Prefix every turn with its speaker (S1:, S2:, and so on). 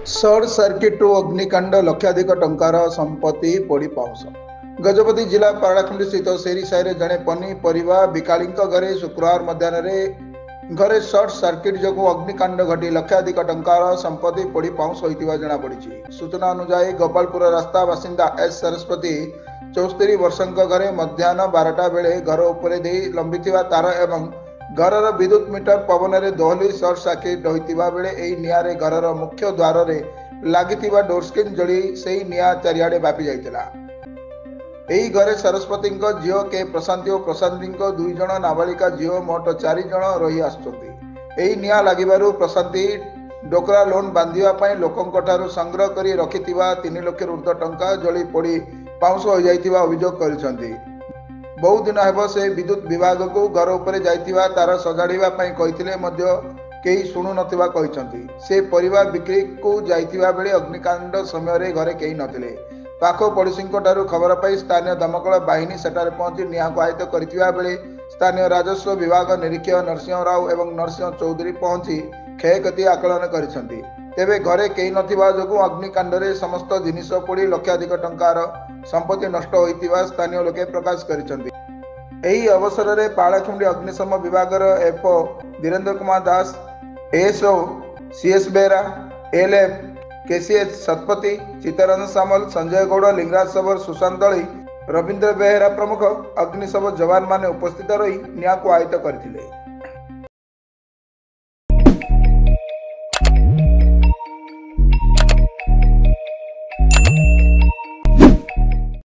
S1: Short ସର୍କିଟ୍ରୁ ଅଗ୍ନିକାଣ୍ଡ ଲକ୍ଷାଧିକ ଟଙ୍କାର ସମ୍ପତ୍ତି ପୋଡ଼ି ପାଉଁଶ। ଗଜପତି ଜିଲ୍ଲା ପାରଳାଖେମୁଣ୍ଡି ସ୍ଥିତ ସେରି ସାହିରେ ଜଣେ ପନିପରିବା ବିକାଳୀଙ୍କ ଘରେ ଶୁକ୍ରବାର ମଧ୍ୟାହ୍ନରେ ଘରେ ସର୍ଟ ସର୍କିଟ୍ ଯୋଗୁଁ ଅଗ୍ନିକାଣ୍ଡ ଘଟି ଲକ୍ଷାଧିକ ଟଙ୍କାର ସମ୍ପତ୍ତି ପୋଡ଼ି ପାଉଁଶ ହୋଇଥିବା ଜଣାପଡ଼ିଛି। ସୂଚନା ଅନୁଯାୟୀ ଗୋପାଳପୁର ରାସ୍ତା ବାସିନ୍ଦା ଏସ୍ ସରସ୍ୱତୀ 74 ବର୍ଷଙ୍କ ଘରେ ମଧ୍ୟାହ୍ନ 12ଟା ବେଳେ ଘର ଉପରେ ଦେଇ ଲମ୍ବିଥିବା ତାର ଏବଂ ଘରର ବିଦ୍ୟୁତ୍ ମିଟର ପବନରେ ଦୋହଲି ସର୍ଟ ସର୍କିଟ୍ ହୋଇଥିବା ବେଳେ ଏହି ନିଆଁରେ ଘରର ମୁଖ୍ୟ ଦ୍ୱାରରେ ଲାଗିଥିବା ଡୋର୍ ସ୍କ୍ରିନ୍ ଜଳି ସେହି ନିଆଁ ଚାରିଆଡ଼େ ବ୍ୟାପି ଯାଇଥିଲା। ଏହି ଘରେ ସରସ୍ୱତୀଙ୍କ ଝିଅ କେ ପ୍ରଶାନ୍ତି ଓ ପ୍ରଶାନ୍ତୀଙ୍କ 2 ଜଣ ନାବାଳିକା ଝିଅ ମୋଟ 4 ଜଣ ରହି ଆସୁଛନ୍ତି। ଏହି ନିଆଁ ଲାଗିବାରୁ ପ୍ରଶାନ୍ତି ଡୋକରା ଲୋନ୍ ବାନ୍ଧିବା ପାଇଁ ଲୋକଙ୍କଠାରୁ ସଂଗ୍ରହ କରି ରଖିଥିବା 3 ଲକ୍ଷରୁ ଉର୍ଦ୍ଧ୍ୱ ଟଙ୍କା ଜଳି ପୋଡ଼ି ପାଉଁଶ ହୋଇଯାଇଥିବା ଅଭିଯୋଗ କରିଛନ୍ତି। ବହୁ ଦିନ ହେବ ସେ ବିଦ୍ୟୁତ୍ ବିଭାଗକୁ ଘର ଉପରେ ଯାଇଥିବା ତାର ସଜାଡ଼ିବା ପାଇଁ କହିଥିଲେ ମଧ୍ୟ କେହି ଶୁଣୁନଥିବା କହିଛନ୍ତି। ସେ ପରିବା ବିକ୍ରିକୁ ଯାଇଥିବା ବେଳେ ଅଗ୍ନିକାଣ୍ଡ ସମୟରେ ଘରେ କେହି ନଥିଲେ। ପାଖ ପଡ଼ୋଶୀଙ୍କଠାରୁ ଖବର ପାଇ ସ୍ଥାନୀୟ ଦମକଳ ବାହିନୀ ସେଠାରେ ପହଞ୍ଚି ନିଆଁକୁ ଆୟତ୍ତ କରିଥିବା ବେଳେ ସ୍ଥାନୀୟ ରାଜସ୍ୱ ବିଭାଗ ନିରୀକ୍ଷକ ନରସିଂହ ରାଓ ଏବଂ ନରସିଂହ ଚୌଧୁରୀ ପହଞ୍ଚି କ୍ଷୟକ୍ଷତି ଆକଳନ କରିଛନ୍ତି। ତେବେ ଘରେ କେହି ନଥିବା ଯୋଗୁଁ ଅଗ୍ନିକାଣ୍ଡରେ ସମସ୍ତ ଜିନିଷ ପୋଡ଼ି ଲକ୍ଷାଧିକ ଟଙ୍କାର ସମ୍ପତ୍ତି ନଷ୍ଟ ହୋଇଥିବା ସ୍ଥାନୀୟ ଲୋକେ ପ୍ରକାଶ କରିଛନ୍ତି। ଏହି ଅବସରରେ ପାରଳାଖେମୁଣ୍ଡି ଅଗ୍ନିଶମ ବିଭାଗର FO Dhirendra Kumar Das, ASO CS Behera, ALF KCH Satapathy, Chittaranjan Samal, Sanjay Gaud, Lingaraj Sabar, Sushant Dalei, Rabindra Behera ପ୍ରମୁଖ ଅଗ୍ନିଶମ ଯବାନମାନେ ଉପସ୍ଥିତ ରହି ନିଆଁକୁ ଆୟତ୍ତ କରିଥିଲେ।